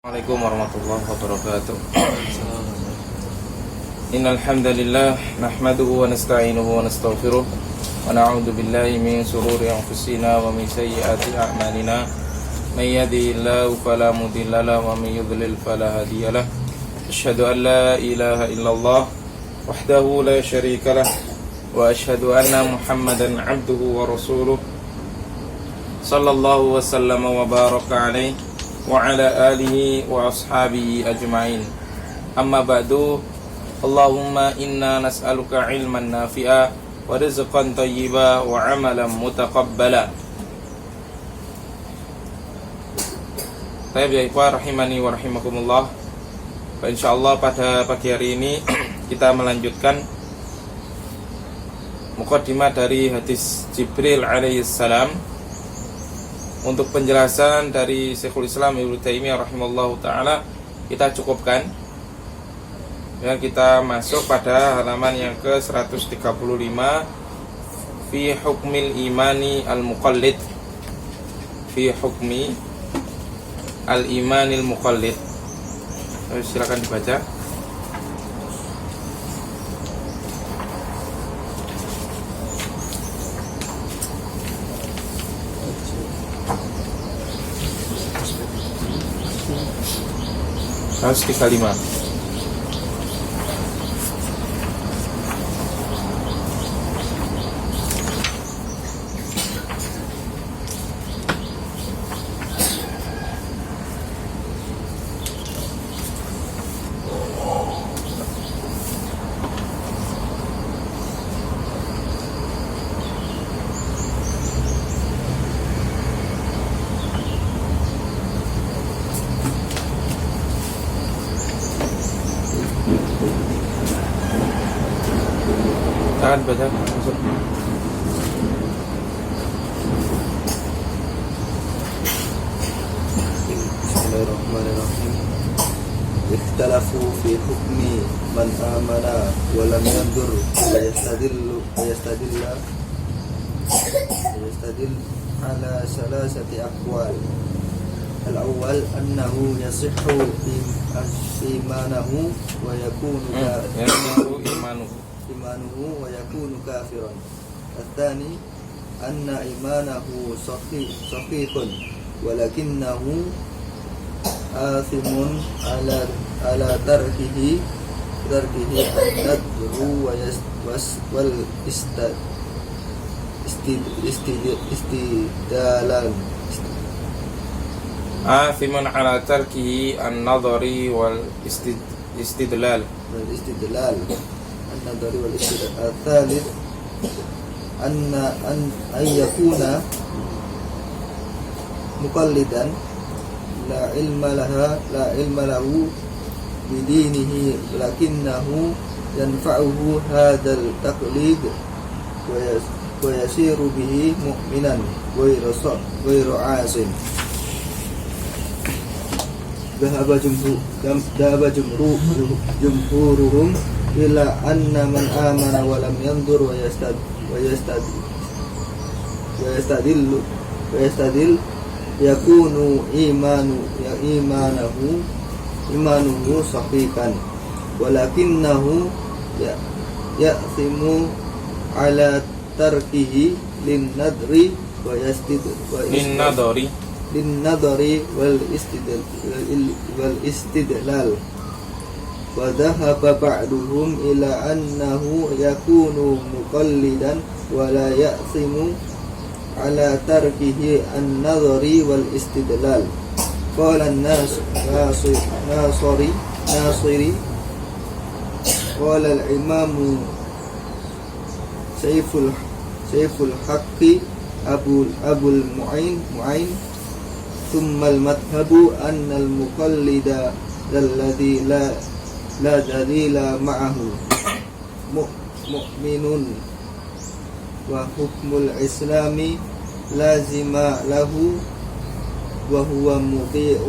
Assalamualaikum warahmatullahi wabarakatuh. Innal hamdalillah nahmaduhu wa nasta'inuhu wa nastaghfiruh wa na'udzu billahi min shururi anfusina wa min sayyiati a'malina. May yahdihillahu fala mudilla lahu wa may yudlil fala hadiyalah. Asyhadu an la ilaha illallah wahdahu la syarika lah wa asyhadu anna Muhammadan 'abduhu wa rasuluh. Sallallahu wa sallama wa baraka alaihi wa ala alihi wa ashabihi ajma'in. Amma ba'du. Allahumma inna nas'aluka ilman nafi'a wa rizqan thayyiba wa amalan mutaqabbala. Baik ya ikhwah rahimani wa rahimakumullah. Insyaallah pada pagi hari ini kita melanjutkan muqaddimah dari hadis Jibril alaihi salam. Untuk penjelasan dari Syekhul Islam Ibnu Taimiyah rahimallahu taala kita cukupkan. Ya, kita masuk pada halaman yang ke-135 fi hukmil imani al-muqallid. Fi hukmi al-imanil muqallid. Silakan dibaca. Harus 35. Tahan baca masuk. Bismillahirrahmanirrahim. Ikhtalafu fi hukmi man amana wa lam yandur wa yastadil ala salasati aqwal. Al-awwal annahu yasihhu imanahu wa yakunu imanuhu wa yakunu kafiran. Al-thani anna imanahu sahihun walakinnahu athimun ala tarkihi an-nadru wal istidalan. Athimun ala tarkihi an-nadri wal istidlal. النظر والاستدلال. الثالث أن يكون مقلدا لا علم له بدينه لكنه ينفعه هذا التقليد ويسير به مؤمنا غير عاصٍ. ذهب جمهورهم إلى أن من آمن ولم ينظر ويستدل يكون إيمانه صحيحا ولكنه يأثم على تركه للنظر والاستدلال. وذهب بعضهم إلى أنه يكون مقلدا ولا يأثم على تركه النظر والاستدلال. قال الناصري قال الإمام سيف الحق أبو المعين ثم المذهب أن المقلد الذي لا دليل معه مؤمن وحكم الإسلام لازم له وهو مطيع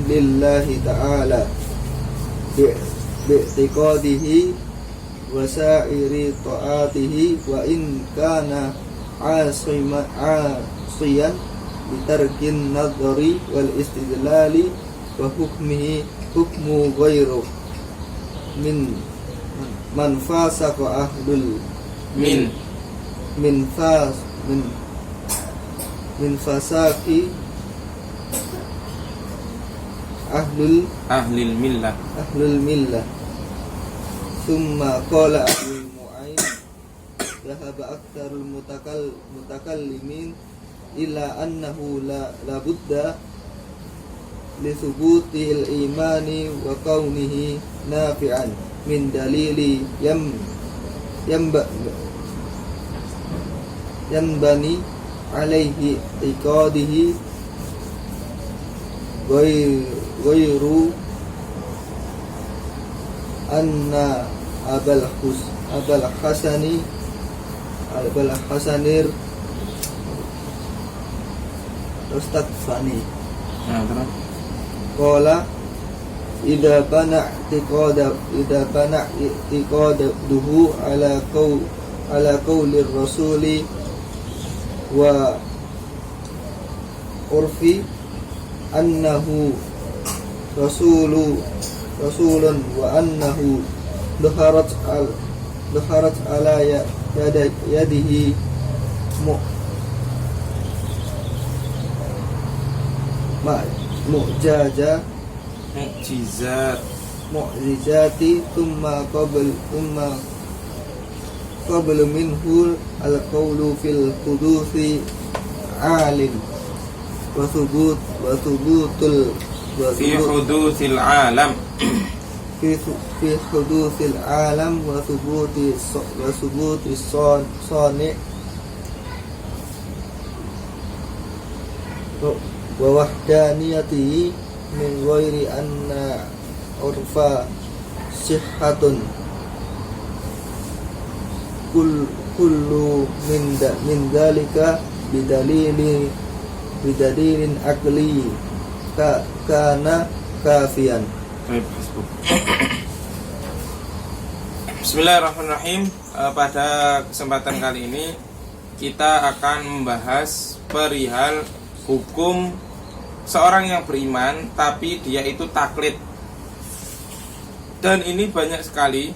لله تعالى باعتقاده وسائر طاعاته وإن كان عاصيا bitarkin nadhari wal istidlali wa hukmihi hukmu ghairu min man fasaqa ahlul min min fasaqi ahlil millah. ahlul millah. Summa qala ahlul mu'ain dhahaba aktsarul mutakallimin illa annahu la budda li thubutil imani wa kaunihi nafi'an min dalili yanbani alaihi iqadihi ghairu anna abal hasanir Rastaqfani Nah, terus qala idza bana i'tiqaduhu ala qawli rasuli wa urfi annahu rasulun wa annahu dhaharat ala yadihi mu'jizati thumma qabla minhu al-qawlu fil huduthi alim wa thubutul fi huduthil alam. fi huduthil alam wa thubuti sani wa wahdaniyatihi min ghairi anna urfa sihhatun kullu min dalika bidalilin akli kana kafian. Bismillahirrahmanirrahim. Pada kesempatan kali ini kita akan membahas perihal hukum seorang yang beriman tapi dia itu taklid. Dan ini banyak sekali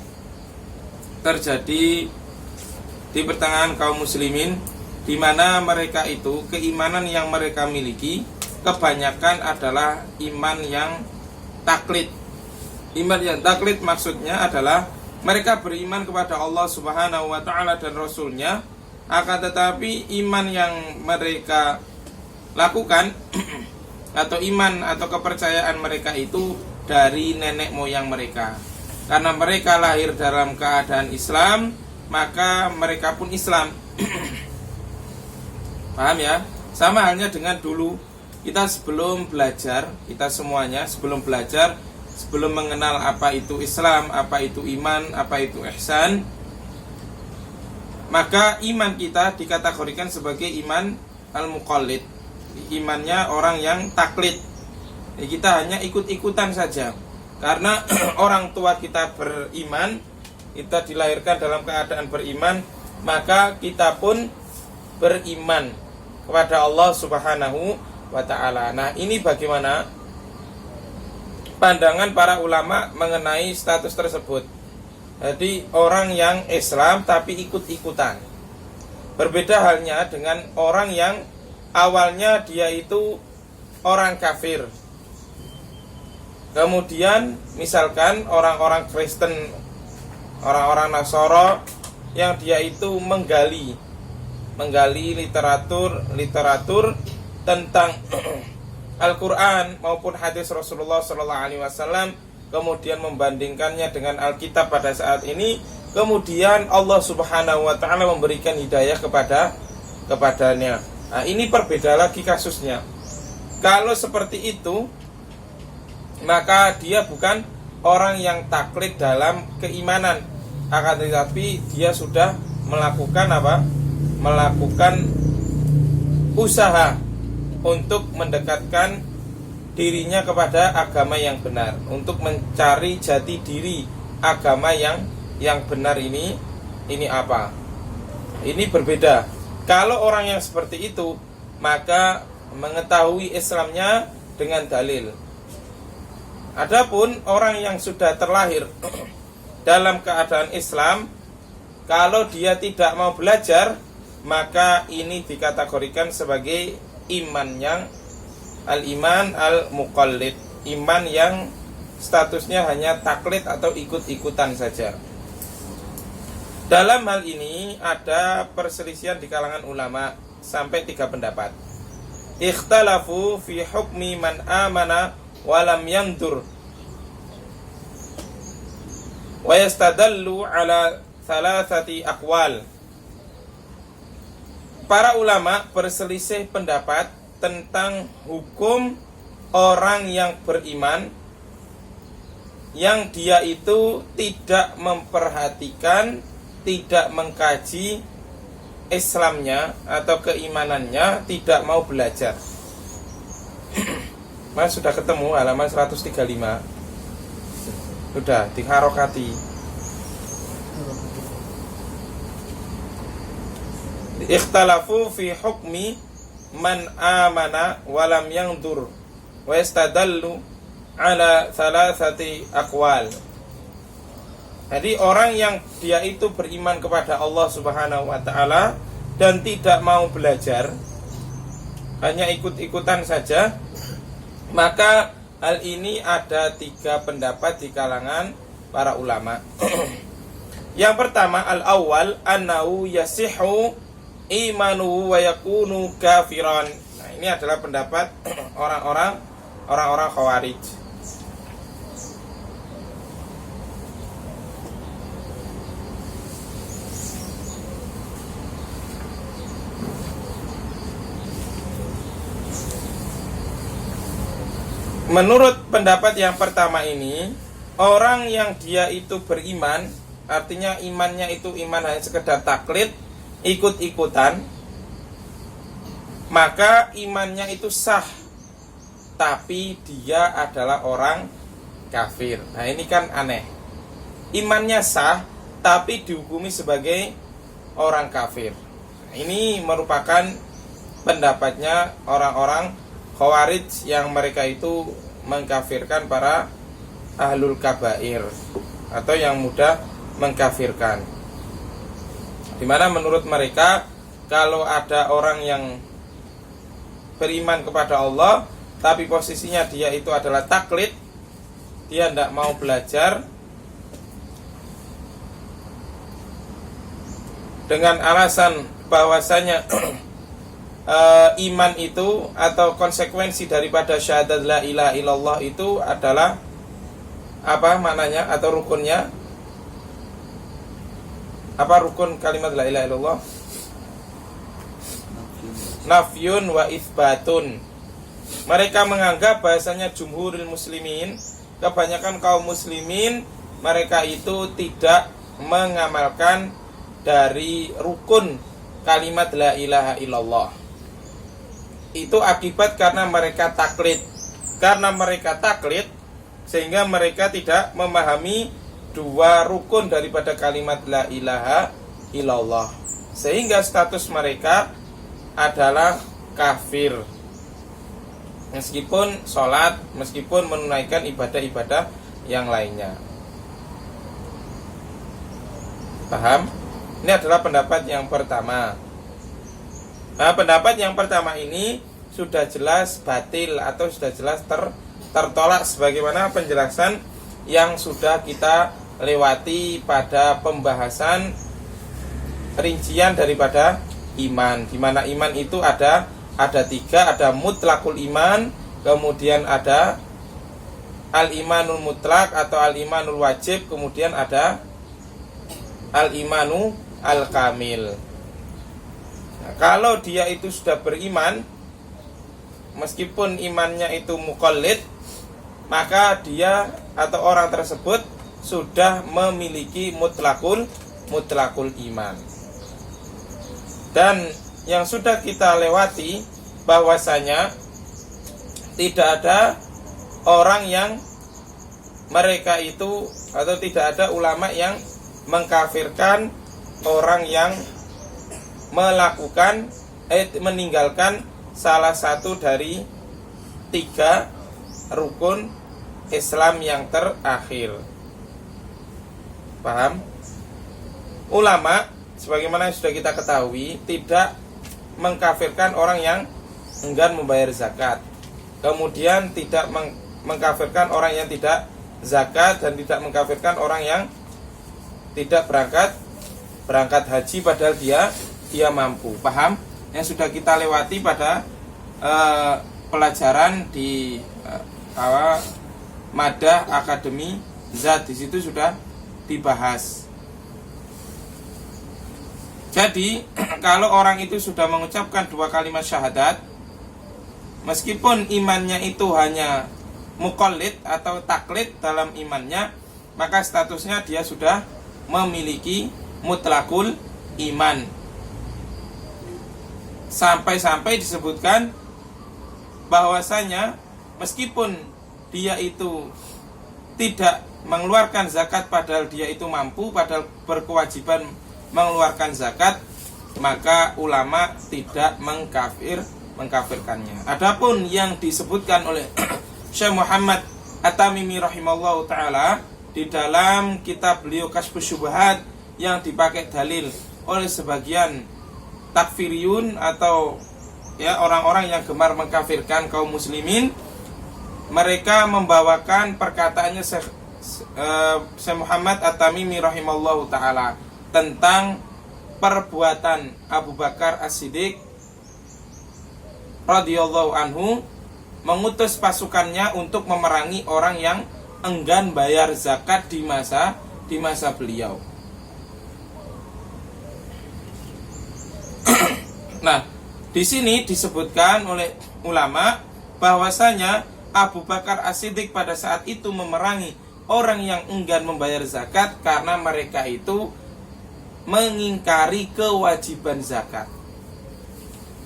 terjadi di pertengahan kaum muslimin, di mana mereka itu keimanan yang mereka miliki kebanyakan adalah iman yang taklid. Iman yang taklid maksudnya adalah mereka beriman kepada Allah Subhanahu wa taala dan Rasulnya, akan tetapi iman yang mereka lakukan atau iman atau kepercayaan mereka itu dari nenek moyang mereka. Karena mereka lahir dalam keadaan Islam, maka mereka pun Islam. Paham ya? Sama halnya dengan dulu kita sebelum belajar, kita semuanya sebelum belajar, sebelum mengenal apa itu Islam, apa itu iman, apa itu ihsan, maka iman kita dikategorikan sebagai iman al-muqallid, imannya orang yang taklid. Kita hanya ikut-ikutan saja. Karena orang tua kita beriman, kita dilahirkan dalam keadaan beriman, maka kita pun beriman kepada Allah Subhanahu wa ta'ala. Nah, ini bagaimana pandangan para ulama mengenai status tersebut. Jadi orang yang Islam tapi ikut-ikutan. Berbeda halnya dengan orang yang awalnya dia itu orang kafir. Kemudian misalkan orang-orang Kristen, orang-orang Nasara yang dia itu menggali literatur tentang Al-Quran maupun hadis Rasulullah SAW, kemudian membandingkannya dengan Alkitab pada saat ini, kemudian Allah Subhanahu wa ta'ala memberikan hidayah kepadanya. Nah, ini berbeda lagi kasusnya. Kalau seperti itu, maka dia bukan orang yang taklid dalam keimanan, akan tetapi dia sudah melakukan apa? Melakukan usaha untuk mendekatkan dirinya kepada agama yang benar, untuk mencari jati diri agama yang benar ini apa? Ini berbeda. Kalau orang yang seperti itu, maka mengetahui Islamnya dengan dalil. Adapun orang yang sudah terlahir dalam keadaan Islam, kalau dia tidak mau belajar, maka ini dikategorikan sebagai iman yang al-iman al-muqallid, iman yang statusnya hanya taklid atau ikut-ikutan saja. Dalam hal ini ada perselisihan di kalangan ulama sampai 3 pendapat. Ikhtalafu fi hukmi man amana walam yandur wa yastadallu ala thalathati aqwal. Para ulama berselisih pendapat tentang hukum orang yang beriman yang dia itu tidak memperhatikan, tidak mengkaji Islamnya atau keimanannya, tidak mau belajar. Mas sudah ketemu halaman 135. Sudah diharokati. Ikhtalafu fi hukmi man amana walam yandur wa yastadallu ala thalathati aqwal. Jadi orang yang dia itu beriman kepada Allah Subhanahu wa taala dan tidak mau belajar, hanya ikut-ikutan saja, maka hal ini ada 3 pendapat di kalangan para ulama. Yang pertama, al-awwal annahu yasihu imanu wa yakunu kafiran. Nah, ini adalah pendapat orang-orang Khawarij. Menurut pendapat yang pertama ini, orang yang dia itu beriman, artinya imannya itu iman hanya sekedar taklid, ikut-ikutan, maka imannya itu sah, tapi dia adalah orang kafir. Nah, ini kan aneh. Imannya sah, tapi dihukumi sebagai orang kafir. Nah, ini merupakan pendapatnya orang-orang Khawarij yang mereka itu mengkafirkan para ahlul kabair atau yang mudah mengkafirkan. Dimana menurut mereka, kalau ada orang yang beriman kepada Allah tapi posisinya dia itu adalah taklid, dia tidak mau belajar, dengan alasan bahwasanya iman itu atau konsekuensi daripada syahadat la ilaha illallah itu adalah apa maknanya atau rukunnya? Apa rukun kalimat la ilaha illallah? Nafyun wa itsbatun. Mereka menganggap bahasanya jumhurul muslimin, kebanyakan kaum muslimin, mereka itu tidak mengamalkan dari rukun kalimat la ilaha illallah. Itu akibat karena mereka taklid. Karena mereka taklid, sehingga mereka tidak memahami 2 rukun daripada kalimat la ilaha illallah, sehingga status mereka adalah kafir, meskipun sholat, meskipun menunaikan ibadah-ibadah yang lainnya. Paham? Ini adalah pendapat yang pertama. Nah, pendapat yang pertama ini sudah jelas batil atau sudah jelas tertolak sebagaimana penjelasan yang sudah kita lewati pada pembahasan rincian daripada iman. Di mana iman itu ada 3, ada mutlakul iman, kemudian ada al-imanul mutlak atau al-imanul wajib, kemudian ada al-imanu al-kamil. Nah, kalau dia itu sudah beriman, meskipun imannya itu muqallid, maka dia atau orang tersebut sudah memiliki mutlakul iman. Dan yang sudah kita lewati bahwasanya tidak ada orang yang mereka itu atau tidak ada ulama yang mengkafirkan orang yang meninggalkan salah satu dari 3 rukun Islam yang terakhir. Paham? Ulama sebagaimana yang sudah kita ketahui tidak mengkafirkan orang yang enggan membayar zakat. Kemudian tidak mengkafirkan orang yang tidak zakat, dan tidak mengkafirkan orang yang tidak berangkat haji padahal dia mampu. Paham? Yang sudah kita lewati pada pelajaran di Madah Akademi Zat, di situ sudah dibahas. Jadi kalau orang itu sudah mengucapkan 2 kalimat syahadat, meskipun imannya itu hanya muqallid atau taklid dalam imannya, maka statusnya dia sudah memiliki mutlakul iman. Sampai-sampai disebutkan bahwasanya meskipun dia itu tidak mengeluarkan zakat padahal dia itu mampu, padahal berkewajiban mengeluarkan zakat, maka ulama tidak mengkafirkannya. Adapun yang disebutkan oleh Syekh Muhammad At-Tamimi rahimallahu taala di dalam kitab beliau Kasyfus Syubhat, yang dipakai dalil oleh sebagian takfiriyun atau orang-orang yang gemar mengkafirkan kaum muslimin, mereka membawakan perkataannya Syekh Muhammad At-Tamimi rahimallahu taala tentang perbuatan Abu Bakar As-Siddiq radhiyallahu anhu mengutus pasukannya untuk memerangi orang yang enggan bayar zakat di masa beliau. Nah, di sini disebutkan oleh ulama bahwasanya Abu Bakar As-Siddiq pada saat itu memerangi orang yang enggan membayar zakat karena mereka itu mengingkari kewajiban zakat.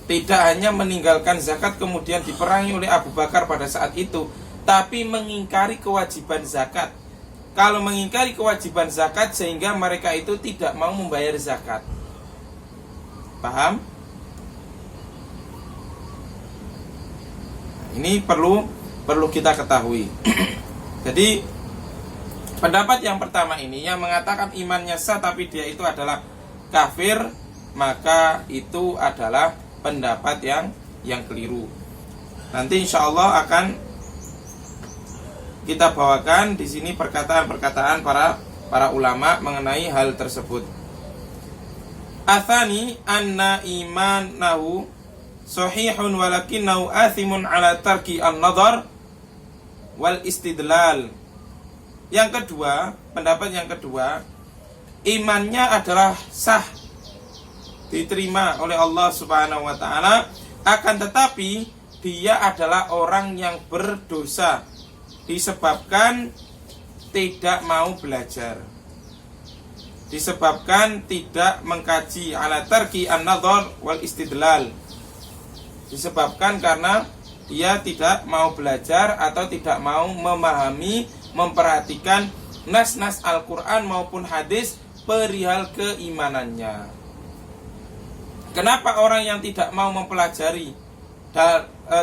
Tidak hanya meninggalkan zakat kemudian diperangi oleh Abu Bakar pada saat itu, tapi mengingkari kewajiban zakat. Kalau mengingkari kewajiban zakat sehingga mereka itu tidak mau membayar zakat. Paham? Ini perlu kita ketahui. Jadi pendapat yang pertama ini yang mengatakan imannya sah tapi dia itu adalah kafir, maka itu adalah pendapat yang keliru. Nanti insya Allah akan kita bawakan di sini perkataan-perkataan para ulama mengenai hal tersebut. Atsani anna imanahu sahihun walakinnahu athimun ala tarki an-nadhar wal istidlal. Yang kedua, pendapat yang kedua, imannya adalah sah, diterima oleh Allah Subhanahu wa taala, akan tetapi dia adalah orang yang berdosa disebabkan tidak mau belajar, disebabkan tidak mengkaji, ala tarki an-nadhar wal istidlal, disebabkan karena dia tidak mau belajar atau tidak mau memahami, memperhatikan nas-nas Al-Quran maupun hadis perihal keimanannya. Kenapa orang yang tidak mau mempelajari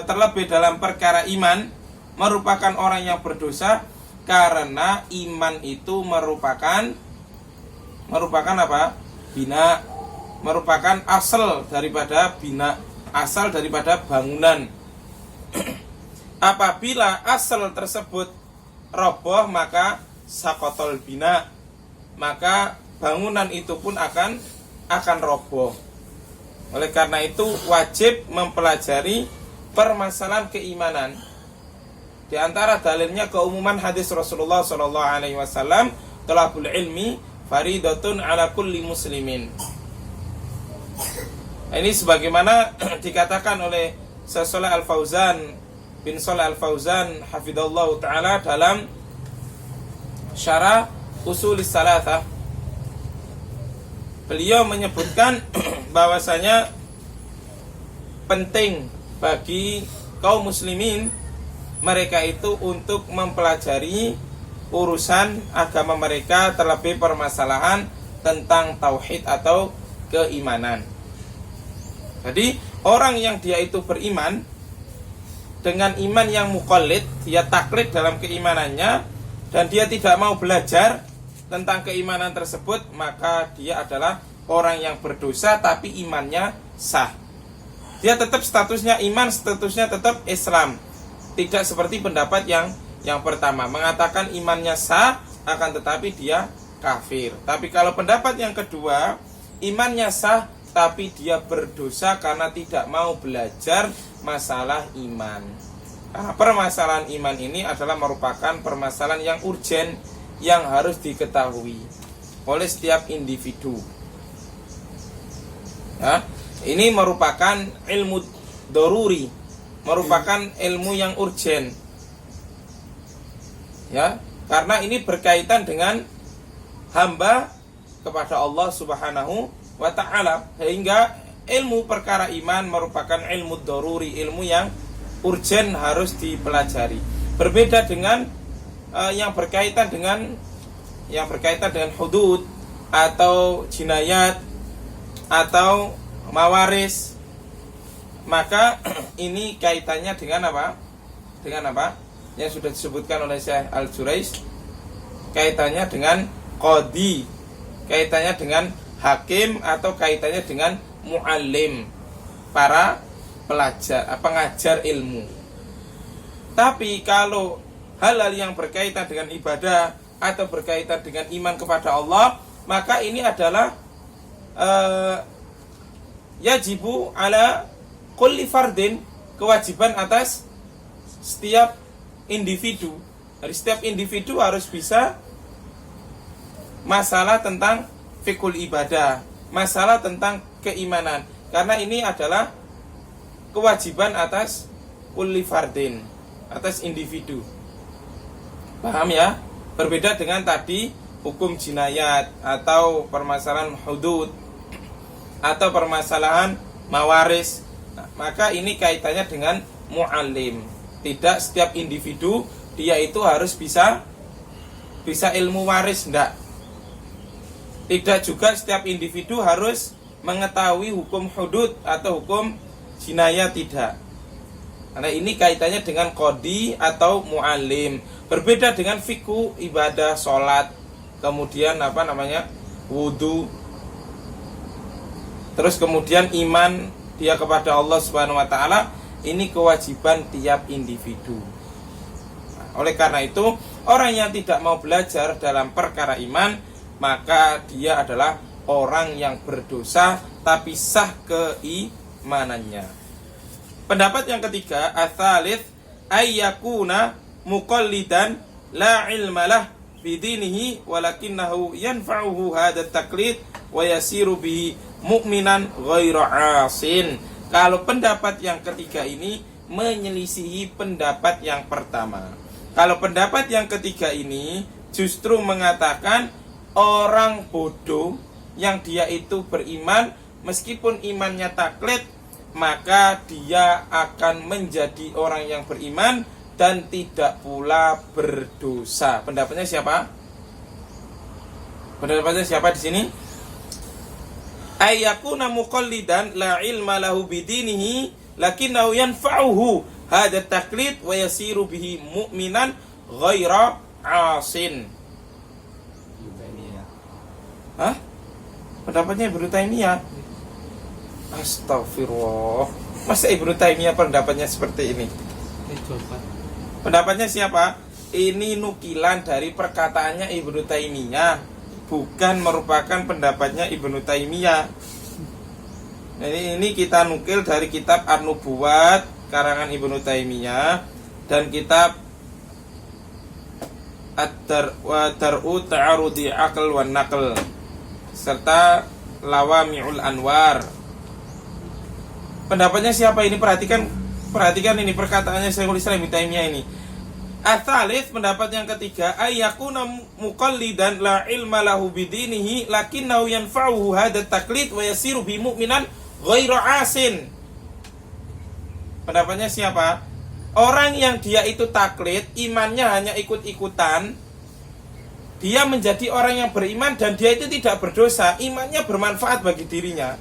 terlebih dalam perkara iman merupakan orang yang berdosa? Karena iman itu merupakan apa? Bina, merupakan asal daripada bina, asal daripada bangunan. Apabila asal tersebut roboh, maka sakotol bina, maka bangunan itu pun akan roboh. Oleh karena itu wajib mempelajari permasalahan keimanan. Di antara dalilnya keumuman hadis Rasulullah SAW, talabul ilmi faridatun ala kulli muslimin. Ini sebagaimana dikatakan oleh Syekh Shalih Al-Fauzan bin Shalih Al-Fauzan hafidhallahu ta'ala dalam Syarah Usulis Salatah. Beliau menyebutkan bahwasanya penting bagi kaum muslimin mereka itu untuk mempelajari urusan agama mereka, terlebih permasalahan tentang tauhid atau keimanan. Jadi orang yang dia itu beriman dengan iman yang muqallid, dia taklid dalam keimanannya dan dia tidak mau belajar tentang keimanan tersebut, maka dia adalah orang yang berdosa tapi imannya sah. Dia tetap statusnya iman, statusnya tetap Islam. Tidak seperti pendapat yang pertama, mengatakan imannya sah akan tetapi dia kafir. Tapi kalau pendapat yang kedua, imannya sah tapi dia berdosa karena tidak mau belajar masalah iman. Nah, permasalahan iman ini adalah merupakan permasalahan yang urgen yang harus diketahui oleh setiap individu. Nah, ini merupakan ilmu doruri, merupakan ilmu yang urgen. Ya, karena ini berkaitan dengan hamba kepada Allah Subhanahu wa ta'ala, sehingga ilmu perkara iman merupakan ilmu doruri, ilmu yang urgen harus dipelajari. Berbeda dengan yang berkaitan dengan hudud atau jinayat atau mawaris, maka ini kaitannya dengan apa? Dengan apa? Yang sudah disebutkan oleh Syekh Al-Jurais, kaitannya dengan qadi, kaitannya dengan hakim, atau kaitannya dengan muallim, para pelajar, pengajar ilmu. Tapi kalau hal-hal yang berkaitan dengan ibadah atau berkaitan dengan iman kepada Allah, maka ini adalah yajibu ala kulli fardin, kewajiban atas setiap individu. Dari setiap individu harus bisa masalah tentang fikul ibadah, masalah tentang keimanan, karena ini adalah kewajiban atas kulli fardin, atas individu. Paham ya? Berbeda dengan tadi hukum jinayat atau permasalahan hudud atau permasalahan mawaris. Nah, maka ini kaitannya dengan muallim. Tidak setiap individu dia itu harus bisa ilmu waris, enggak. Tidak juga setiap individu harus mengetahui hukum hudud atau hukum jinayat, tidak. Karena ini kaitannya dengan qadi atau muallim. Berbeda dengan fikih ibadah, sholat, kemudian wudu, terus kemudian iman dia kepada Allah Subhanahu wa ta'ala. Ini kewajiban tiap individu. Nah, oleh karena itu, orang yang tidak mau belajar dalam perkara iman, maka dia adalah orang yang berdosa tapi sah keimanannya. Pendapat yang ketiga, ats-tsalits ayyakuna muqallidan la ilmalah bidinihi walakinnahu yanfa'uhu hadha taqlid wa yasiru bihi mu'minan ghairu 'asin. Kalau pendapat yang ketiga ini menyelisihi pendapat yang pertama. Kalau pendapat yang ketiga ini justru mengatakan orang bodoh yang dia itu beriman, meskipun imannya taklid, maka dia akan menjadi orang yang beriman dan tidak pula berdosa. Pendapatnya siapa? Pendapatnya siapa di sini? Ayyakuna muqallidan la ilma lahu bidinihi lakinnahu yanfa'uhu hadha taqlid wa yasiru bihi mu'minan ghaira 'asin. Hah? Pendapatnya Ibnu Taimiyah. Astagfirullah. Masa Ibnu Taimiyah pendapatnya seperti ini? Pendapatnya siapa? Ini nukilan dari perkataannya Ibnu Taimiyah, bukan merupakan pendapatnya Ibnu Taimiyah. Jadi ini kita nukil dari kitab An-Nubuwat karangan Ibnu Taimiyah dan kitab Ad-Dar'u Ta'arudi Aql wan Naql serta Lawami'ul Anwar. Pendapatnya siapa ini? Perhatikan ini perkataannya Syekhul Islam Ibnu Taimiyah ini. Ats-tsalits, pendapat yang ketiga, ayyakuna muqallidan la ilma lahu bidinihi lakinnahu yanfa'uhu hadha taqlid wa yasiru bi mu'minan ghairu 'asin. Pendapatnya siapa? Orang yang dia itu taklid, imannya hanya ikut-ikutan, dia menjadi orang yang beriman dan dia itu tidak berdosa, imannya bermanfaat bagi dirinya.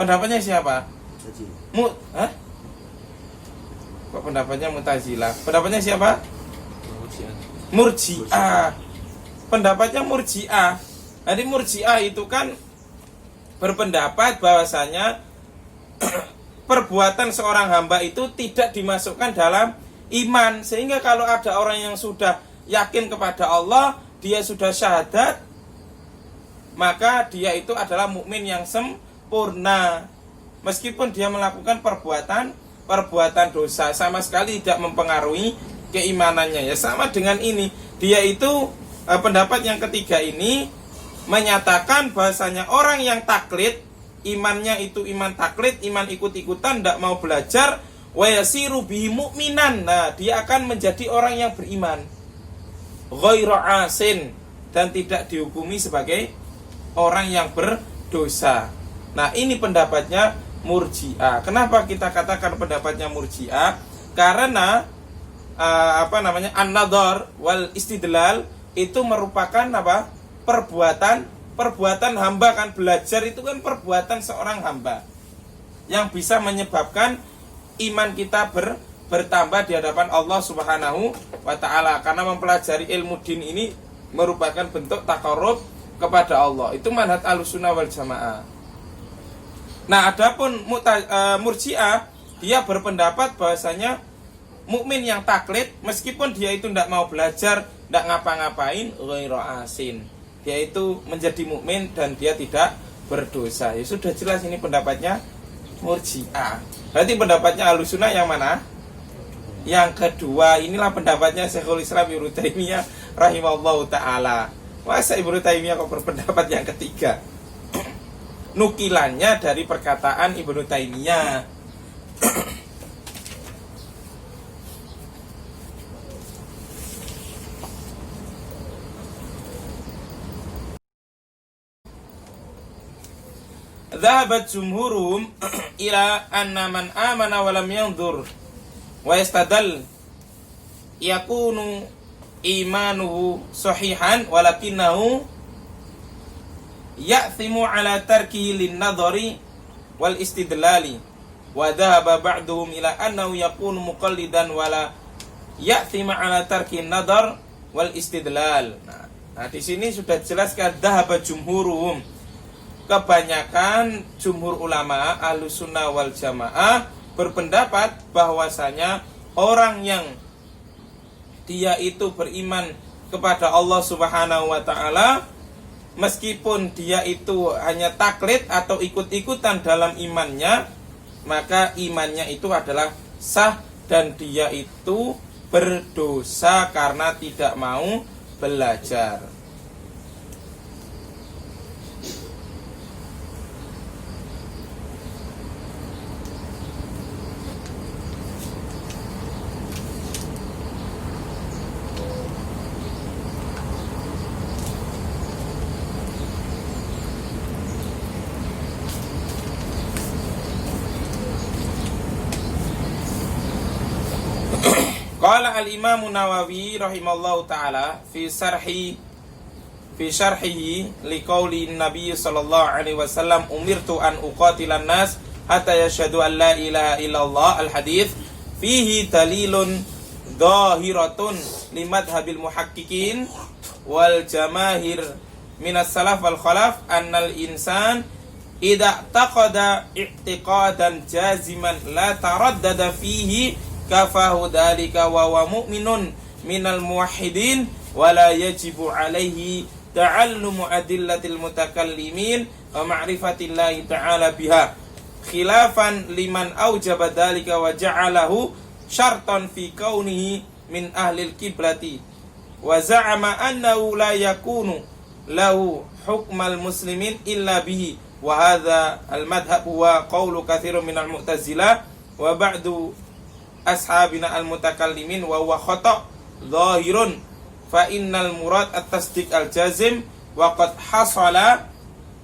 Pendapatnya siapa? Hah? Kok pendapatnya Mu'tazilah? Pendapatnya siapa? Murji'ah. Pendapatnya Murji'ah. Jadi Murji'ah itu kan berpendapat bahwasanya perbuatan seorang hamba itu tidak dimasukkan dalam iman. Sehingga kalau ada orang yang sudah yakin kepada Allah, dia sudah syahadat, maka dia itu adalah mukmin yang sempurna. Meskipun dia melakukan perbuatan dosa, sama sekali tidak mempengaruhi keimanannya. Ya sama dengan ini, dia itu pendapat yang ketiga ini menyatakan bahasanya orang yang taklid, imannya itu iman taklid, iman ikut-ikutan, tidak mau belajar, wa yasiru bihi mu'minan. Nah, dia akan menjadi orang yang beriman, ghairu asin, dan tidak dihukumi sebagai orang yang berdosa. Nah, ini pendapatnya Murji'ah. Kenapa kita katakan pendapatnya Murji'ah? Karena an-nadhar wal istidlal itu merupakan perbuatan hamba kan. Belajar itu kan perbuatan seorang hamba yang bisa menyebabkan iman kita bertambah di hadapan Allah Subhanahu wa taala. Karena mempelajari ilmu din ini merupakan bentuk taqarrub kepada Allah. Itu manhaj Ahlussunnah wal Jamaah. Nah, adapun Murji'ah, dia berpendapat bahwasanya mukmin yang taklid, meskipun dia itu tidak mau belajar, tidak ngapa-ngapain, ghairu asin, dia itu menjadi mukmin dan dia tidak berdosa. Ya sudah jelas ini pendapatnya Murji'ah. Berarti pendapatnya Ahlussunnah yang mana? Yang kedua. Inilah pendapatnya Syekhul Islam Ibnu Taimiyah rahimahullahu taala. Masa Ibnu Taimiyah kok berpendapat yang ketiga? Nukilannya dari perkataan Ibnu Taimiyah. Dhahabat jumhurum ila anna man amana wa lam yanzur wa yastadal yakunu imanuhu sahihan walakinahu ya'thimu ala tarkihi lin-nadhari wal istidlali wa dhahaba ba'duhum ila annahu yakunu muqallidan wala ya'thimu ala tarkihi nadhar wal istidlal. Nah, di sini sudah jelaskan dhahabat jumhurum. Kebanyakan jumhur ulama Ahlussunnah wal Jamaah berpendapat bahwasanya orang yang dia itu beriman kepada Allah Subhanahu wa taala, meskipun dia itu hanya taklid atau ikut-ikutan dalam imannya, maka imannya itu adalah sah dan dia itu berdosa karena tidak mau belajar. Qala al-Imam Nawawi rahimallahu taala fi syarhihi liqauli Nabi sallallahu alaihi wasallam umirtu an uqatilan nas hatta yashhadu an la ilaha illallah al-hadits fihi dalilun dhahiratun li madhhabil muhaqqiqin wal jamaahir minas salaf wal khalaf annal insan idza taqada i'tiqadan jaziman la taraddada fihi kafahu dalika wa huwa mu'minun minal muwahhidin wa la yajibu alaihi ta'allumu adillatil mutakallimin wa ma'rifatillahi ta'ala biha khilafan liman aujaba dalika wa ja'alahu syartan fi kaunihi min ahlil kiblati wa za'ama annahu la yakunu lahu hukmal muslimin illa bihi wa hadha al madhhab wa qawlu katsirun minal mu'tazilah wa ba'du ashabina al-mutakallimin wa huwa khata' zahirun fa innal murad at-tasdiq al-jazim wa qad hasala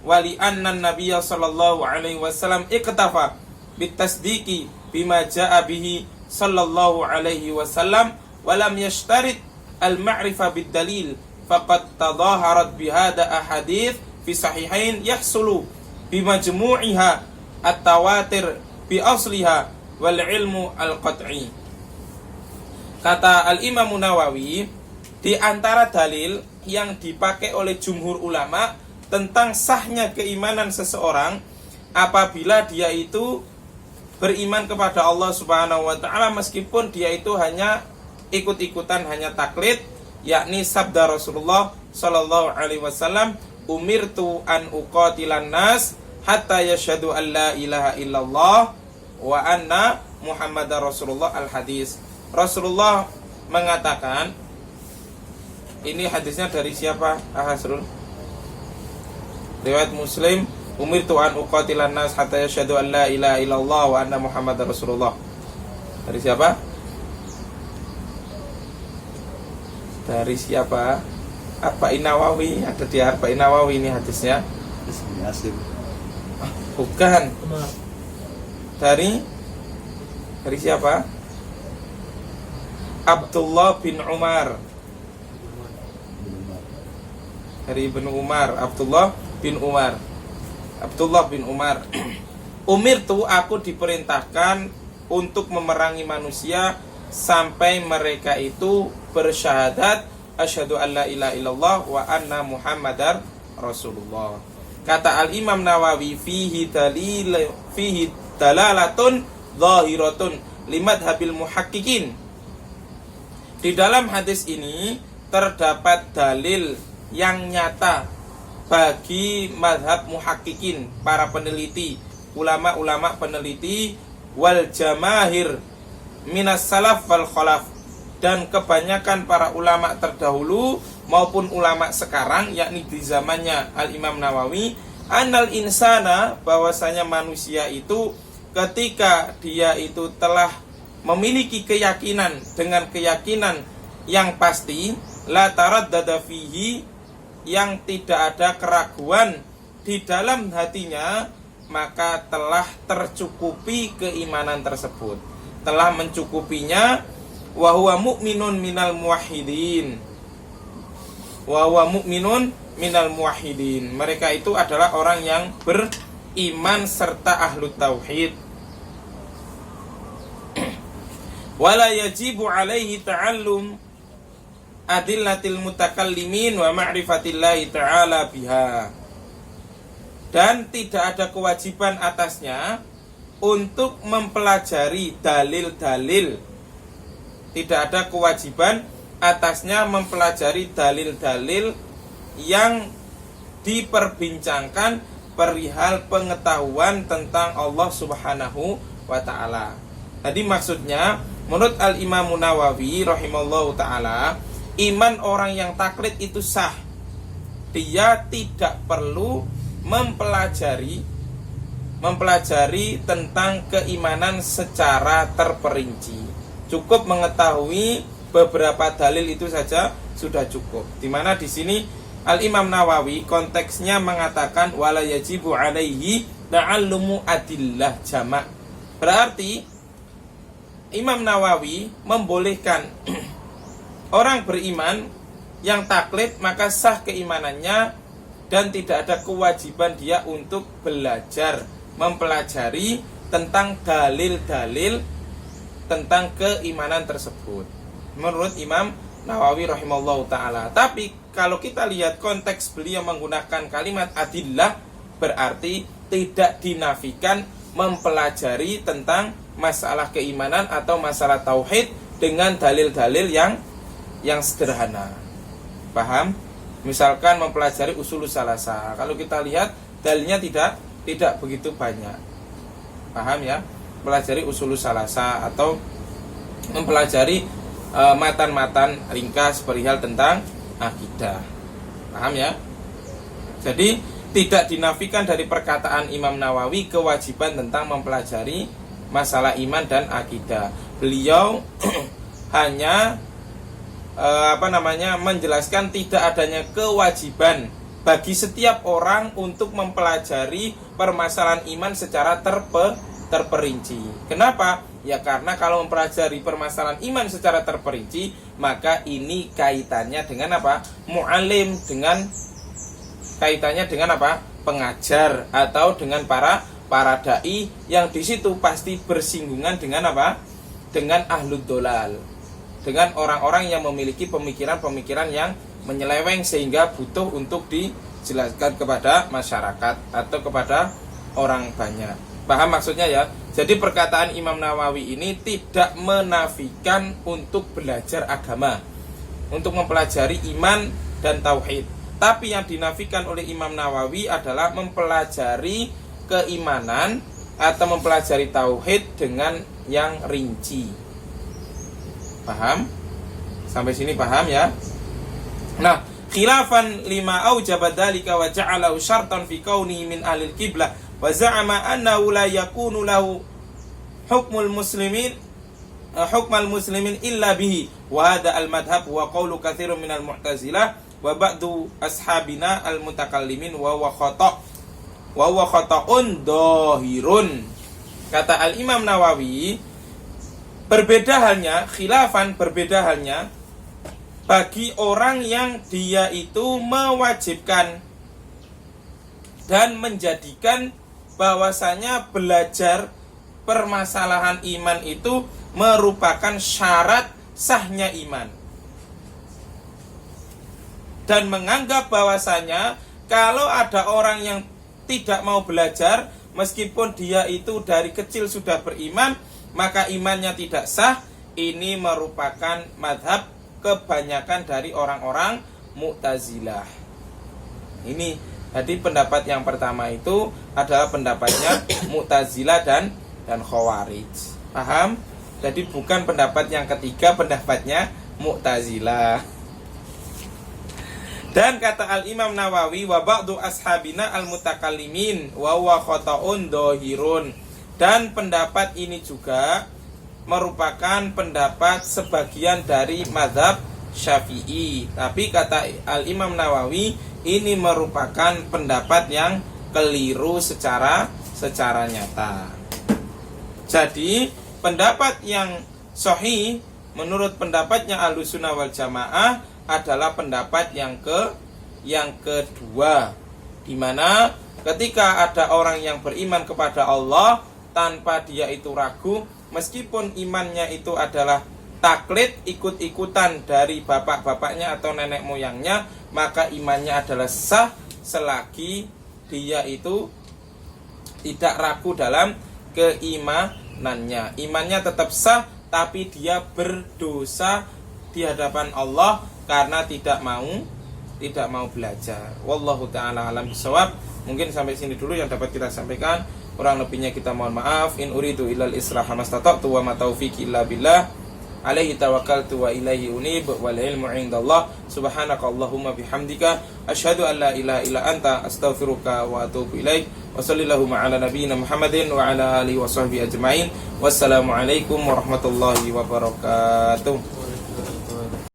wa li anna an-nabiyya sallallahu alaihi wasallam iktafa bitasdiqi bima jaa bihi sallallahu alaihi wasallam wa lam yashtarit al-ma'rifa bid-dalil faqad tadaharat bihada ahadits fi sahihain yahsulu bimajmu'iha at-tawatir bi asliha wal ilmu al-qat'i. Kata Al-Imam Nawawi, di antara dalil yang dipakai oleh jumhur ulama tentang sahnya keimanan seseorang apabila dia itu beriman kepada Allah Subhanahu wa taala meskipun dia itu hanya ikut-ikutan, hanya taklid, yakni sabda Rasulullah sallallahu alaihi wasallam, umirtu an uqatilan nas hatta yashhadu an la ilaha illallah wa anna Muhammadar Rasulullah. Al-hadis. Rasulullah mengatakan, ini hadisnya dari siapa? Ahasrul. Riwayat Muslim, umirtu an uqatilan nas hatta yashhadu an la ilaha illallah wa anna Muhammadar Rasulullah. Dari siapa? Dari siapa? Arba'in Nawawi. Ada di Arba'in Nawawi ini hadisnya. Asim. Bukan. Dari siapa? Abdullah bin Umar. Dari Ibnu Umar, Abdullah bin Umar. Abdullah bin Umar. Umirtu, aku diperintahkan untuk memerangi manusia sampai mereka itu bersyahadat asyhadu alla ilaha illallah wa anna Muhammadar Rasulullah. Kata Al-Imam Nawawi, fihi dalalatun zahiratun limadhabil muhaqqiqin. Di dalam hadis ini terdapat dalil yang nyata bagi madhab muhaqqiqin, para peneliti, ulama-ulama peneliti, wal jamahir minas salaf wal khalaf, dan kebanyakan para ulama terdahulu maupun ulama sekarang, yakni di zamannya Al-Imam Nawawi, annal insana, bahwasanya manusia itu ketika dia itu telah memiliki keyakinan dengan keyakinan yang pasti, la taraddada fihi, yang tidak ada keraguan di dalam hatinya, maka telah tercukupi keimanan tersebut, telah mencukupinya. Wa huwa mu'minun minal muwahhidin, wa huwa mu'minun minal muwahhidin. Mereka itu adalah orang yang beriman serta ahlu tauhid. Wala yajibu alaihi ta'allum adillatil mutakallimin wa ma'rifatillahi ta'ala biha. Dan tidak ada kewajiban atasnya untuk mempelajari dalil-dalil. Tidak ada kewajiban atasnya mempelajari dalil-dalil yang diperbincangkan perihal pengetahuan tentang Allah Subhanahu wa ta'ala. Tadi maksudnya, menurut Al-Imam Nawawi rahimallahu ta'ala, iman orang yang taklid itu sah. Dia tidak perlu mempelajari tentang keimanan secara terperinci. Cukup mengetahui beberapa dalil itu saja sudah cukup. Dimana di sini Al-Imam Nawawi konteksnya mengatakan wala yajibu alaihi ta'allumu adillah jama'. Berarti Imam Nawawi membolehkan orang beriman yang taklid, maka sah keimanannya dan tidak ada kewajiban dia untuk belajar, mempelajari tentang dalil-dalil tentang keimanan tersebut, menurut Imam Nawawi rahimallahu ta'ala. Tapi kalau kita lihat konteks beliau menggunakan kalimat adillah, berarti tidak dinafikan mempelajari tentang masalah keimanan atau masalah tauhid dengan dalil-dalil yang sederhana. Paham? Misalkan mempelajari usul salasa, kalau kita lihat dalilnya tidak begitu banyak. Paham ya? Pelajari usul salasa atau mempelajari matan-matan ringkas perihal tentang akidah. Paham ya? Jadi tidak dinafikan dari perkataan Imam Nawawi kewajiban tentang mempelajari masalah iman dan akidah. Beliau hanya menjelaskan tidak adanya kewajiban bagi setiap orang untuk mempelajari permasalahan iman secara terperinci. Kenapa? Ya karena kalau mempelajari permasalahan iman secara terperinci, maka ini kaitannya dengan apa? Mu'alim, dengan kaitannya dengan apa? Pengajar atau dengan para para dai yang di situ pasti bersinggungan dengan apa? Dengan ahlud dolal, dengan orang-orang yang memiliki pemikiran-pemikiran yang menyeleweng sehingga butuh untuk dijelaskan kepada masyarakat atau kepada orang banyak. Paham maksudnya ya? Jadi perkataan Imam Nawawi ini tidak menafikan untuk belajar agama, untuk mempelajari iman dan tauhid. Tapi yang dinafikan oleh Imam Nawawi adalah mempelajari keimanan atau mempelajari tauhid dengan yang rinci. Paham? Sampai sini paham ya? Nah, khilafan lima aujaba dzalika wa ja'alahu syartan fi kaunihi min ahlil qiblah wa za'ama annahu la yakunu lahu hukmul muslimin illa bihi wa hadha al-madhhab wa qawlu katsirun minal mu'tazilah wa ba'du ashabina al-mutakallimin wa huwa khata'un dhahirun. Kata Al-Imam Nawawi, berbeda halnya bagi orang yang dia itu mewajibkan dan menjadikan bahwasanya belajar permasalahan iman itu merupakan syarat sahnya iman, dan menganggap bahwasanya kalau ada orang yang tidak mau belajar meskipun dia itu dari kecil sudah beriman, maka imannya tidak sah. Ini merupakan madhab kebanyakan dari orang-orang Mu'tazilah. Ini jadi pendapat yang pertama itu adalah pendapatnya Mu'tazilah dan Khawarij. Paham? Jadi bukan pendapat yang ketiga, pendapatnya Mu'tazilah. Dan kata Al-Imam Nawawi, wa ba'du ashabina al-mutakallimin wa huwa khata'un dhahirun. Dan pendapat ini juga merupakan pendapat sebagian dari mazhab Syafi'i. Tapi kata Al-Imam Nawawi, ini merupakan pendapat yang keliru secara nyata. Jadi pendapat yang sahih menurut pendapatnya Ahlussunnah wal Jamaah adalah pendapat yang kedua, di mana ketika ada orang yang beriman kepada Allah tanpa dia itu ragu, meskipun imannya itu adalah taklid, ikut-ikutan dari bapak-bapaknya atau nenek moyangnya, maka imannya adalah sah selagi dia itu tidak ragu dalam keimanannya. Imannya tetap sah, tapi dia berdosa di hadapan Allah karena tidak mau belajar. Wallahu ta'ala alam bisawab. Mungkin sampai sini dulu yang dapat kita sampaikan. Kurang lebihnya kita mohon maaf. In uridu illal islaha mastata'tu wa ma taufiqi illa billah. Alaihi tawakkaltu wa ilaihi unib wal ilmu 'indallah. Subhanakallahumma bihamdika asyhadu an la ilaha illa anta astaghfiruka wa atubu ilaik. Wa sallallahu ala nabiyyina Muhammadin wa ala alihi wa sahbihi ajmain. Wassalamualaikum warahmatullahi wabarakatuh.